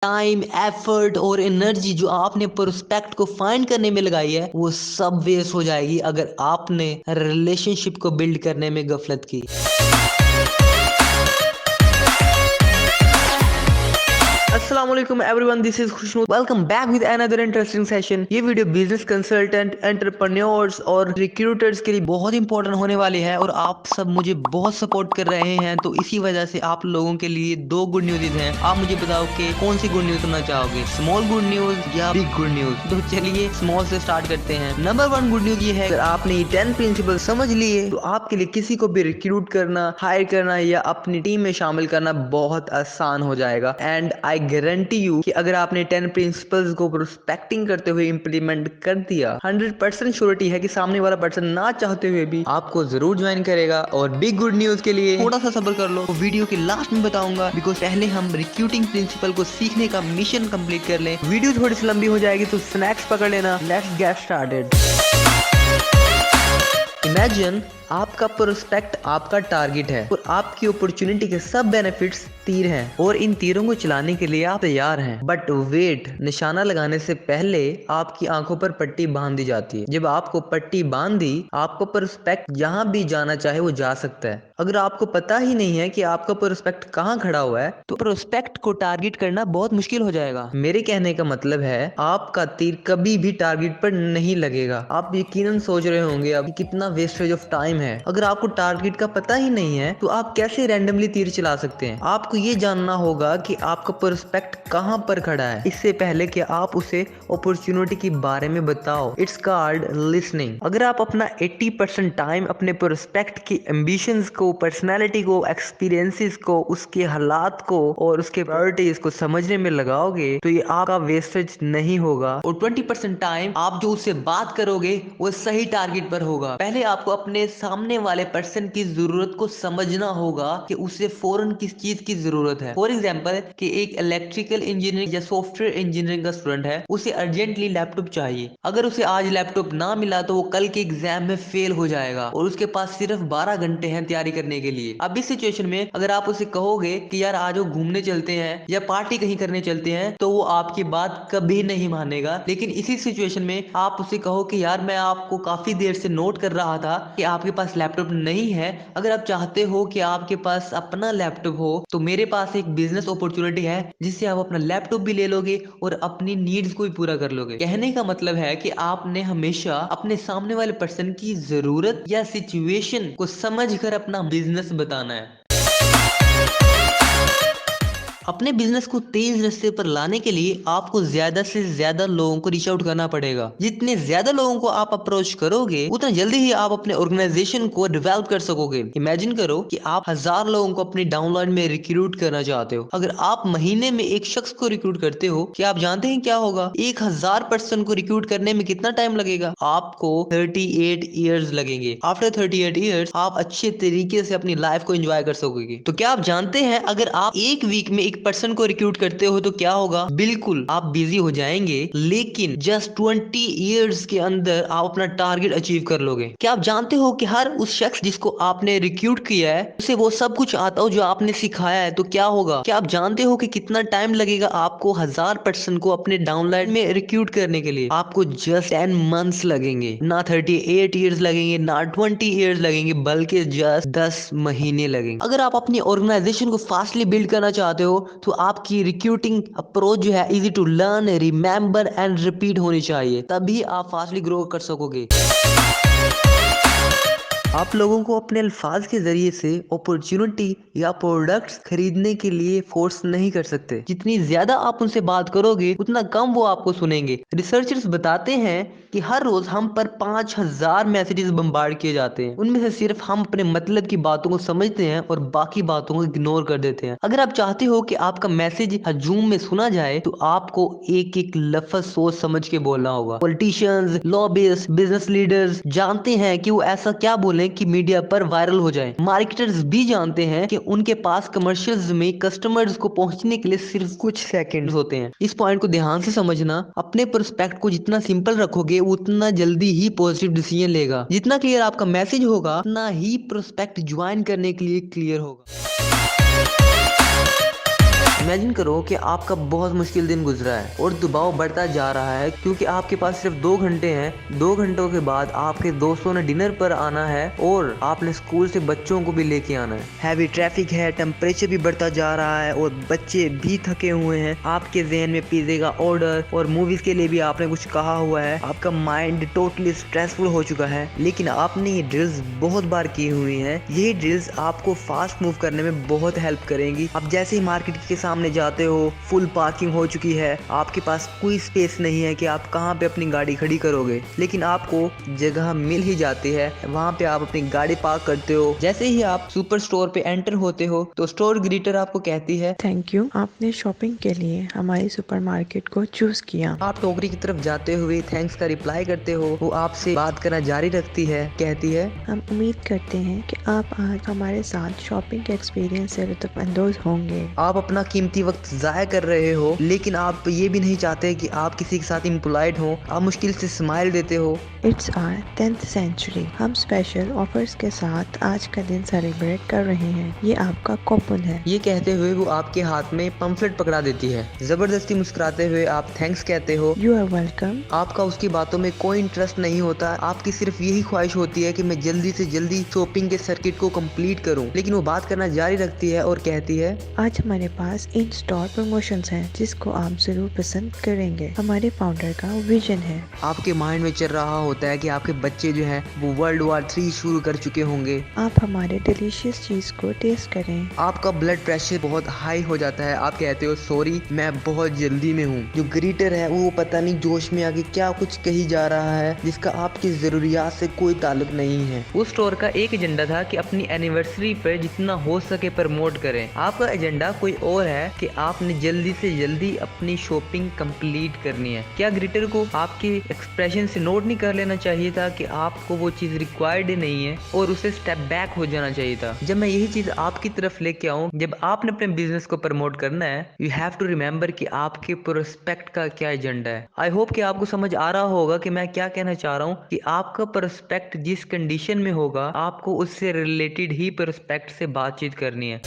Time, effort और energy जो आपने प्रोस्पेक्ट को फाइंड करने में लगाई है वो सब वेस्ट हो जाएगी अगर आपने रिलेशनशिप को बिल्ड करने में गफलत की। अस्सलाम वालेकुम everyone, this is Khushnoor. Welcome back with another interesting session. ये वीडियो बिजनेस कंसल्टेंट, एंटरप्रेन्योर्स और रिक्रूटर्स के लिए बहुत इंपॉर्टेंट होने वाली है और आप सब मुझे बहुत सपोर्ट कर रहे हैं, तो इसी वजह से आप लोगों के लिए दो गुड न्यूज हैं। आप मुझे बताओ कि कौन सी गुड न्यूज सुनना चाहोगे, स्मॉल गुड न्यूज या बिग गुड न्यूज? तो चलिए स्मॉल से स्टार्ट करते हैं। नंबर 1 गुड न्यूज ये है, अगर आपने 10 प्रिंसिपल समझ लिए तो आपके लिए किसी को भी रिक्रूट करना, हायर करना या अपनी टीम में शामिल करना बहुत आसान हो जाएगा। एंड आई गारंटी यू कि अगर आपने 10 प्रिंसिपल्स को प्रोस्पेक्टिंग करते हुए इंप्लीमेंट कर दिया, 100% श्योरिटी है कि सामने वाला पर्सन ना चाहते हुए भी आपको जरूर ज्वाइन करेगा। और बिग गुड न्यूज के लिए थोड़ा सा सब्र कर लो, तो वीडियो के लास्ट में बताऊंगा, बिकॉज पहले हम रिक्रूटिंग प्रिंसिपल को सीखने का मिशन कंप्लीट कर लें। वीडियो थोड़ी सी लंबी हो जाएगी तो स्नैक्स पकड़ लेना। Let's get started. इमेजिन आपका प्रोस्पेक्ट आपका टारगेट है और आपकी अपॉर्चुनिटी के सब बेनिफिट्स तीर हैं और इन तीरों को चलाने के लिए आप तैयार हैं। बट वेट, निशाना लगाने से पहले आपकी आंखों पर पट्टी बांध दी जाती है। जब आपको पट्टी बांध दी, आपको प्रोस्पेक्ट जहां भी जाना चाहे वो जा सकता है। अगर आपको पता ही नहीं है कि आपका प्रोस्पेक्ट कहाँ खड़ा हुआ है तो प्रोस्पेक्ट को टारगेट करना बहुत मुश्किल हो जाएगा। मेरे कहने का मतलब है, आपका तीर कभी भी टारगेट पर नहीं लगेगा। आप यकीनन सोच रहे होंगे अब कितना वेस्टेज ऑफ टाइम है। अगर आपको टारगेट का पता ही नहीं है तो आप कैसे रैंडमली तीर चला सकते हैं? आपको ये जानना होगा कि आपका प्रोस्पेक्ट कहां पर खड़ा है इससे पहले कि आप उसे अपॉर्चुनिटी के बारे में बताओ। It's called listening. अगर आप अपना 80% टाइम अपने प्रोस्पेक्ट की एम्बिशंस को, पर्सनैलिटी को, एक्सपीरियंसेस को, उसके हालात को और उसके प्रायोरिटीज को समझने में लगाओगे तो ये आपका वेस्टेज नहीं होगा और 20% टाइम आप जो उससे बात करोगे वो सही टारगेट पर होगा। पहले आपको अपने सामने वाले पर्सन की जरूरत को समझना होगा कि उसे फौरन किस चीज की जरूरत है। फॉर एग्जांपल कि एक इलेक्ट्रिकल इंजीनियरिंग या सॉफ्टवेयर इंजीनियरिंग का स्टूडेंट है, उसे अर्जेंटली लैपटॉप चाहिए। अगर उसे आज लैपटॉप ना मिला तो वो कल के एग्जाम में फेल हो जाएगा और उसके पास सिर्फ 12 घंटे हैं तैयारी करने के लिए। अब इस सिचुएशन में अगर आप उसे कहोगे कि यार आज वो घूमने चलते हैं या पार्टी कहीं करने चलते हैं, तो वो आपकी बात कभी नहीं मानेगा। लेकिन इसी सिचुएशन में आप उसे कहो कि यार मैं आपको काफी देर से नोट कर रहा था कि आपके पास लैपटॉप नहीं है, अगर आप चाहते हो कि आपके पास अपना लैपटॉप हो तो मेरे पास एक बिजनेस अपॉर्चुनिटी है जिससे आप अपना लैपटॉप भी ले लोगे और अपनी नीड्स को भी पूरा कर लोगे। कहने का मतलब है कि आपने हमेशा अपने सामने वाले पर्सन की जरूरत या सिचुएशन को समझकर अपना बिजनेस बताना है। अपने बिजनेस को तेज रास्ते पर लाने के लिए आपको ज्यादा से ज्यादा लोगों को रीच आउट करना पड़ेगा। जितने ज्यादा लोगों को आप अप्रोच करोगे उतना जल्दी ही आप अपने ऑर्गेनाइजेशन को डेवलप कर सकोगे। इमेजिन करो कि आप 1000 लोगों को अपनी डाउनलाइन में रिक्रूट करना चाहते हो। अगर आप महीने में एक शख्स को रिक्रूट करते हो, क्या आप जानते हैं क्या होगा? 1000 पर्सन को रिक्रूट करने में कितना टाइम लगेगा? आपको 38 ईयर्स लगेंगे। आफ्टर 38 ईयर्स आप अच्छे तरीके से अपनी लाइफ को एंजॉय कर सकोगे। तो क्या आप जानते हैं, अगर आप एक वीक में एक पर्सन को रिक्रूट करते हो तो क्या होगा? बिल्कुल आप बिजी हो जाएंगे, लेकिन जस्ट 20 ईयर्स के अंदर आप अपना टारगेट अचीव कर लोगे। क्या आप जानते हो कि हर उस शख्स जिसको आपने रिक्रूट किया है उसे वो सब कुछ आता हो जो आपने सिखाया है, तो क्या होगा? क्या आप जानते हो कि कितना टाइम लगेगा आपको 1000 पर्सन को अपने डाउनलाइन में रिक्रूट करने के लिए? आपको जस्ट 10 मंथ्स लगेंगे, ना 38 ईयर्स लगेंगे, ना 20 ईयर्स लगेंगे, बल्कि जस्ट 10 महीने लगेंगे। अगर आप अपनी ऑर्गेनाइजेशन को फास्टली बिल्ड करना चाहते हो तो आपकी रिक्रूटिंग अप्रोच जो है easy to learn, remember and repeat होनी चाहिए, तभी आप फास्टली ग्रो कर सकोगे। आप लोगों को अपने अल्फाज के जरिए से अपॉर्चुनिटी या प्रोडक्ट्स खरीदने के लिए फोर्स नहीं कर सकते। जितनी ज्यादा आप उनसे बात करोगे उतना कम वो आपको सुनेंगे। रिसर्चर्स बताते हैं कि हर रोज हम पर 5000 मैसेजेस बम्बार्ड किए जाते हैं। उनमें से सिर्फ हम अपने मतलब की बातों को समझते हैं और बाकी बातों को इग्नोर कर देते हैं। अगर आप चाहते हो कि आपका मैसेज हजूम में सुना जाए तो आपको एक एक लफ्ज सोच समझ के बोलना होगा। पॉलिटिशियंस, लॉबिस्ट, बिजनेस लीडर्स जानते हैं कि वो ऐसा क्या बोले कि मीडिया पर वायरल हो जाए। मार्केटर्स भी जानते हैं कि उनके पास कमर्शियल्स में कस्टमर्स को पहुंचने के लिए सिर्फ कुछ सेकंड्स होते हैं। इस पॉइंट को ध्यान से समझना। अपने प्रोस्पेक्ट को जितना सिंपल रखोगे उतना जल्दी ही पॉजिटिव डिसीजन लेगा। जितना क्लियर आपका मैसेज होगा उतना ही प्रोस्पेक्ट ज्वाइन करने के लिए क्लियर होगा। इमेजिन करो कि आपका बहुत मुश्किल दिन गुजरा है और दबाव बढ़ता जा रहा है क्योंकि आपके पास सिर्फ 2 घंटे हैं। 2 घंटों के बाद आपके दोस्तों ने डिनर पर आना है और आपने स्कूल से बच्चों को भी लेके आना है। हैवी ट्रैफिक है, टेम्परेचर भी बढ़ता जा रहा है और बच्चे भी थके हुए हैं। आपके जहन में पिज्जे का ऑर्डर और मूवीज के लिए भी आपने कुछ कहा हुआ है। आपका माइंड टोटली स्ट्रेसफुल हो चुका है, लेकिन आपने ये ड्रिल्स बहुत बार की हुई हैं। यही ड्रिल्स आपको फास्ट मूव करने में बहुत हेल्प करेंगी। अब जैसे ही मार्केट के सामने जाते हो, फुल पार्किंग हो चुकी है, आपके पास कोई स्पेस नहीं है कि आप कहाँ पे अपनी गाड़ी खड़ी करोगे, लेकिन आपको जगह मिल ही जाती है। वहाँ पे आप अपनी गाड़ी पार्क करते हो। जैसे ही आप सुपर स्टोर पे एंटर होते हो तो स्टोर ग्रीटर आपको कहती है, थैंक यू, आपने शॉपिंग के लिए हमारी सुपरमार्केट को चूज किया। आप टोकरी की तरफ जाते हुए थैंक्स का रिप्लाई करते हो। वो आपसे बात करना जारी रखती है, कहती है, हम उम्मीद करते हैं कि आप आज हमारे साथ शॉपिंग के एक्सपीरियंस से लुत्फानंदोज होंगे। आप अपना कीमती वक्त जाया कर रहे हो, लेकिन आप ये भी नहीं चाहते कि आप किसी के साथ इम्पोलाइट हो। आप मुश्किल से स्माइल देते हो। It's our 10th century. हम स्पेशल ऑफर्स के साथ आज का दिन सेलिब्रेट कर रहे हैं। ये आपका कूपन है। ये कहते हुए वो आपके हाथ में पंफलेट पकड़ा देती है। जबरदस्ती मुस्कुराते हुए आप थैंक्स कहते हो। You are welcome. आपका उसकी बातों में कोई इंटरेस्ट नहीं होता। आपकी सिर्फ यही ख्वाहिश होती है कि मैं जल्दी से जल्दी शॉपिंग के सर्किट को कंप्लीट करूं, लेकिन वो बात करना जारी रखती है और कहती है, आज हमारे पास इन स्टोर प्रमोशंस हैं जिसको आप जरूर पसंद करेंगे। हमारे फाउंडर का विजन है। आपके माइंड में चल रहा होता है कि आपके बच्चे जो है वो World War III शुरू कर चुके होंगे। आप हमारे डिलीशियस चीज को टेस्ट करें। आपका ब्लड प्रेशर बहुत हाई हो जाता है। आप कहते हो, सॉरी मैं बहुत जल्दी में हूँ। जो ग्रीटर है वो पता नहीं जोश में आके क्या कुछ कही जा रहा है जिसका आपकी जरूरियात से कोई ताल्लुक नहीं है। उस स्टोर का एक एजेंडा था कि अपनी एनिवर्सरी पर जितना हो सके प्रमोट करें। आपका एजेंडा कोई और है कि आपने जल्दी से जल्दी अपनी शॉपिंग कंप्लीट करनी है। क्या ग्रीटर को आपके एक्सप्रेशन से नोट नहीं कर लेना चाहिए था कि आपको वो चीज रिक्वायर्ड नहीं है और उसे स्टेप बैक हो जाना चाहिए था? जब मैं यही चीज आपकी तरफ लेके आऊँ, जब आपने अपने बिजनेस को प्रमोट करना है, यू हैव टू रिमेम्बर कि आपके प्रोस्पेक्ट का क्या एजेंडा है। आई होप कि आपको समझ आ रहा होगा कि मैं क्या कहना चाह रहा हूँ कि आपका प्रोस्पेक्ट जिस कंडीशन में होगा, आपको उससे रिलेटेड ही प्रोस्पेक्ट से बातचीत करनी है।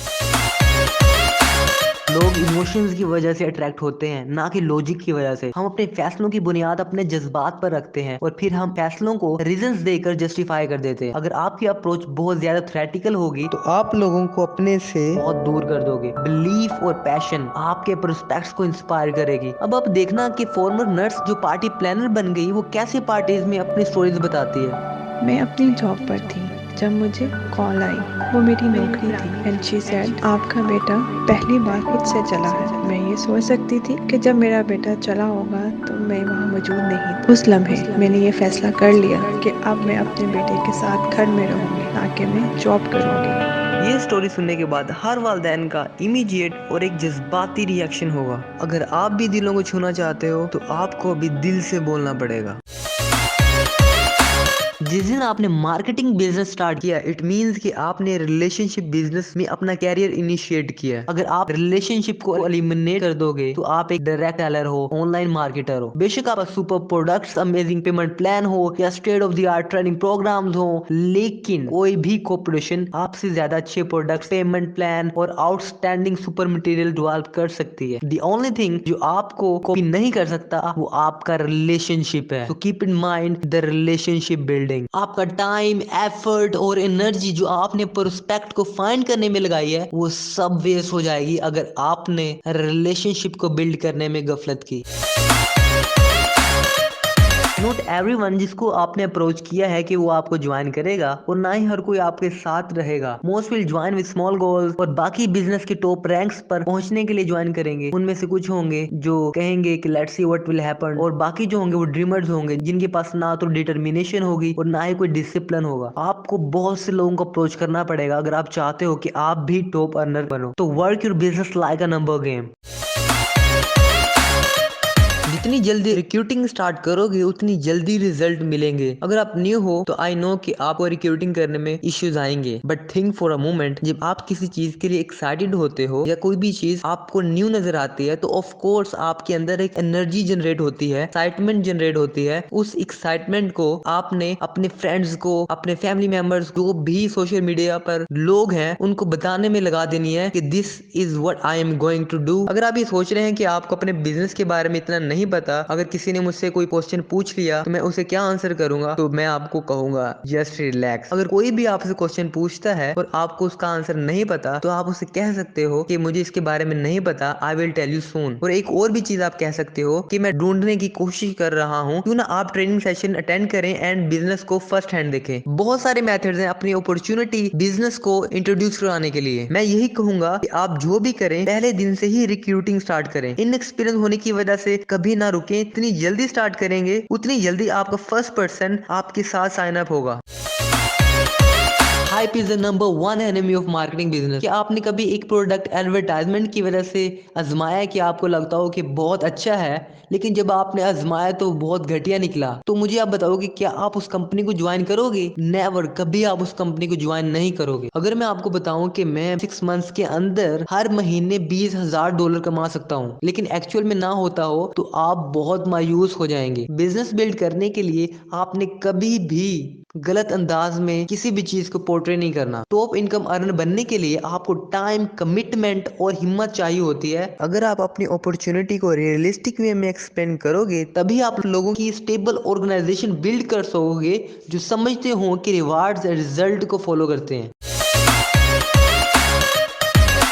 लोग इमोशंस की वजह से अट्रैक्ट होते हैं, ना कि लॉजिक की वजह से। हम अपने फैसलों की बुनियाद अपने जज्बात पर रखते हैं और फिर हम फैसलों को रीजंस देकर जस्टिफाई कर देते हैं। अगर आपकी अप्रोच बहुत ज्यादा थ्रेटिकल होगी तो आप लोगों को अपने से बहुत दूर कर दोगे। बिलीफ और पैशन आपके प्रोस्पेक्ट्स को इंस्पायर करेगी। अब आप देखना कि फॉर्मर नर्स जो पार्टी प्लानर बन गई, वो कैसे पार्टीज में अपनी स्टोरीज बताती है। मैं अपनी जॉब पर थी जब मुझे कॉल आई। वो मेरी नौकरी थी एंड शी सेड, आपका बेटा पहली बार खुद से चला है। मैं ये सोच सकती थी कि जब मेरा बेटा चला होगा तो मैं वहाँ मौजूद नहीं थी। उस लम्हे मैंने ये फैसला कर लिया कि अब मैं अपने बेटे के साथ घर में रहूंगी, ना कि मैं जॉब करूंगी। ये स्टोरी सुनने के बाद हर वालिदैन का इमीडिएट और एक जज्बाती रिएक्शन होगा। अगर आप भी दिलों को छूना चाहते हो तो आपको अभी दिल से बोलना पड़ेगा। जिस दिन आपने मार्केटिंग बिजनेस स्टार्ट किया, इट मींस कि आपने रिलेशनशिप बिजनेस में अपना कैरियर इनिशिएट किया। अगर आप रिलेशनशिप को एलिमिनेट कर दोगे तो आप एक डायरेक्ट सेलर हो, ऑनलाइन मार्केटर हो। बेशक आप super products, amazing payment plan हो या state of the art training programs हो, लेकिन कोई भी कॉर्पोरेशन आपसे ज्यादा अच्छे प्रोडक्ट्स, पेमेंट प्लान और आउटस्टैंडिंग सुपर मटेरियल डेवलप कर सकती है। द ओनली थिंग जो आपको कॉपी नहीं कर सकता वो आपका रिलेशनशिप है। So keep in mind the relationship building. आपका टाइम, एफर्ट और एनर्जी जो आपने प्रोस्पेक्ट को फाइंड करने में लगाई है, वो सब वेस्ट हो जाएगी अगर आपने रिलेशनशिप को बिल्ड करने में गफलत की। नॉट एवरीवन जिसको आपने अप्रोच किया है कि वो आपको ज्वाइन करेगा, और ना ही हर कोई आपके साथ रहेगा। Most will join with small goals और बाकी बिजनेस के टॉप रैंक्स पर पहुंचने के लिए ज्वाइन करेंगे। उनमें से कुछ होंगे जो कहेंगे कि let's see what will happen, और बाकी जो होंगे वो ड्रीमर्स होंगे जिनके पास ना तो डिटर्मिनेशन होगी और ना ही कोई डिसिप्लिन होगा। आपको बहुत से लोगों को अप्रोच करना पड़ेगा अगर आप चाहते हो कि आप भी टॉप अर्नर बनो। तो work your business like a number game. The जितनी जल्दी रिक्रूटिंग स्टार्ट करोगे उतनी जल्दी रिजल्ट मिलेंगे। अगर आप न्यू हो तो आई नो कि आपको रिक्रूटिंग करने में इश्यूज आएंगे, but think for a moment, जब आप किसी चीज के लिए एक्साइटेड होते हो या कोई भी चीज आपको न्यू नजर आती है तो ऑफ कोर्स आपके अंदर एक एनर्जी जनरेट होती है, एक्साइटमेंट जनरेट होती है। उस एक्साइटमेंट को आपने अपने फ्रेंड्स को, अपने फैमिली मेंबर्स, जो भी सोशल मीडिया पर लोग हैं, उनको बताने में लगा देनी है कि this is what I am going to do. अगर आप ये सोच रहे हैं कि आपको अपने बिजनेस के बारे में इतना नहीं पता, अगर किसी ने मुझसे कोई क्वेश्चन पूछ लिया तो मैं उसे क्या आंसर करूंगा, तो मैं आपको कहूंगा जस्ट रिलैक्स। अगर कोई भी आपसे क्वेश्चन पूछता है और आपको उसका आंसर नहीं पता तो आप उसे कह सकते हो कि मुझे इसके बारे में नहीं पता, I will tell you soon. और एक और भी चीज आप कह सकते हो कि मैं ढूंढने की कोशिश कर रहा हूँ। क्यों ना आप ट्रेनिंग सेशन अटेंड करें एंड बिजनेस को फर्स्ट हैंड देखें। बहुत सारे मेथड्स हैं अपनी अपॉर्चुनिटी बिजनेस को इंट्रोड्यूस कराने के लिए। मैं यही कहूंगा कि आप जो भी करें पहले दिन से ही रिक्रूटिंग स्टार्ट करें। इनएक्सपीरियंस होने की वजह से कभी ना रुकें, इतनी जल्दी स्टार्ट करेंगे उतनी जल्दी आपका फर्स्ट पर्सन आपके साथ साइन अप होगा। Hype is the number one enemy of marketing business. क्या आपने कभी एक प्रोडक्ट एडवर्टाइजमेंट की वजह से आजमाया कि आपको लगता हो कि बहुत अच्छा है, लेकिन जब आपने आजमाया तो बहुत घटिया निकला, तो मुझे आप बताओगे क्या आप उस कंपनी को ज्वाइन करोगे? नेवर, कभी आप उस कंपनी को ज्वाइन नहीं करोगे। अगर मैं आपको बताऊं कि मैं 6 मंथ्स के अंदर हर महीने $20,000 कमा सकता हूं, लेकिन एक्चुअल में ना होता हो तो आप बहुत मायूस हो जाएंगे। बिजनेस बिल्ड करने के लिए आपने कभी भी गलत अंदाज में किसी भी चीज को पोर्ट्रे नहीं करना। टॉप इनकम अर्न बनने के लिए आपको टाइम, कमिटमेंट और हिम्मत चाहिए होती है। अगर आप अपनी अपॉर्चुनिटी को रियलिस्टिक वे में एक्सप्लेन करोगे तभी आप लोगों की स्टेबल ऑर्गेनाइजेशन बिल्ड कर सकोगे जो समझते हो कि रिवार्ड्स और रिजल्ट को फॉलो करते हैं।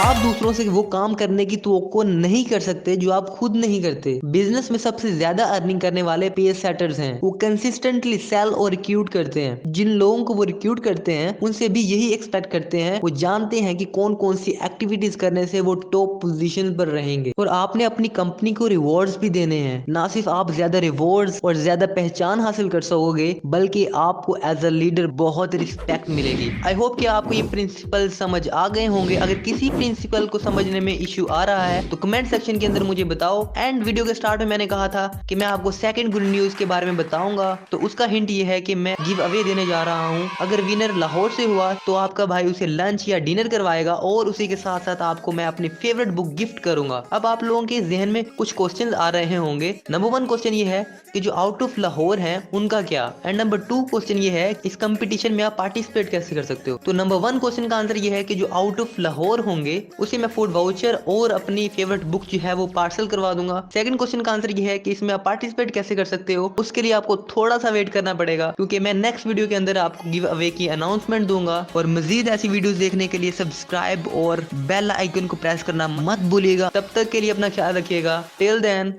आप दूसरों से वो काम करने की तवक्को नहीं कर सकते जो आप खुद नहीं करते। बिजनेस में सबसे ज्यादा अर्निंग करने वाले पेस सेटर्स हैं। वो कंसिस्टेंटली सेल और रिक्रूट करते हैं। जिन लोगों को वो रिक्रूट करते हैं उनसे भी यही एक्सपेक्ट करते हैं। वो जानते हैं कि कौन कौन सी एक्टिविटीज करने से वो टॉप पोजीशन पर रहेंगे। और आपने अपनी कंपनी को रिवॉर्ड्स भी देने हैं। ना सिर्फ आप ज्यादा रिवॉर्ड्स और ज्यादा पहचान हासिल कर सकोगे, बल्कि आपको एज अ लीडर बहुत रिस्पेक्ट मिलेगी। आई होप कि आपको ये प्रिंसिपल समझ आ गए होंगे। अगर किसी प्रिंसिपल को समझने में इश्यू आ रहा है तो कमेंट सेक्शन के अंदर मुझे बताओ। एंड वीडियो के स्टार्ट में मैंने कहा था कि मैं आपको सेकंड गुड न्यूज के बारे में बताऊंगा, तो उसका हिंट ये है कि मैं गिव अवे देने जा रहा हूं। अगर विनर लाहौर से हुआ तो आपका भाई उसे लंच या डिनर करवाएगा और उसी के साथ साथ आपको मैं अपनी फेवरेट बुक गिफ्ट करूंगा। अब आप लोगों के जहन में कुछ क्वेश्चन आ रहे होंगे। नंबर 1 क्वेश्चन ये है कि जो आउट ऑफ लाहौर है उनका क्या, एंड नंबर 2 क्वेश्चन ये है इस कंपटीशन में आप पार्टिसिपेट कैसे कर सकते हो। तो नंबर 1 क्वेश्चन का आंसर ये है कि जो आउट ऑफ लाहौर होंगे उसे मैं फूड वाउचर और अपनी फेवरेट बुक जो है वो पार्सल करवा दूंगा। सेकंड क्वेश्चन का आंसर ये है कि इसमें आप पार्टिसिपेट कैसे कर सकते हो। उसके लिए आपको थोड़ा सा वेट करना पड़ेगा, क्योंकि मैं नेक्स्ट वीडियो के अंदर आपको गिव अवे की अनाउंसमेंट दूंगा। और मजीद ऐसी वीडियोस देखने के लिए सब्सक्राइब और बेल आइकन को प्रेस करना मत भूलिएगा। तब तक के लिए अपना ख्याल रखिएगा। Till then.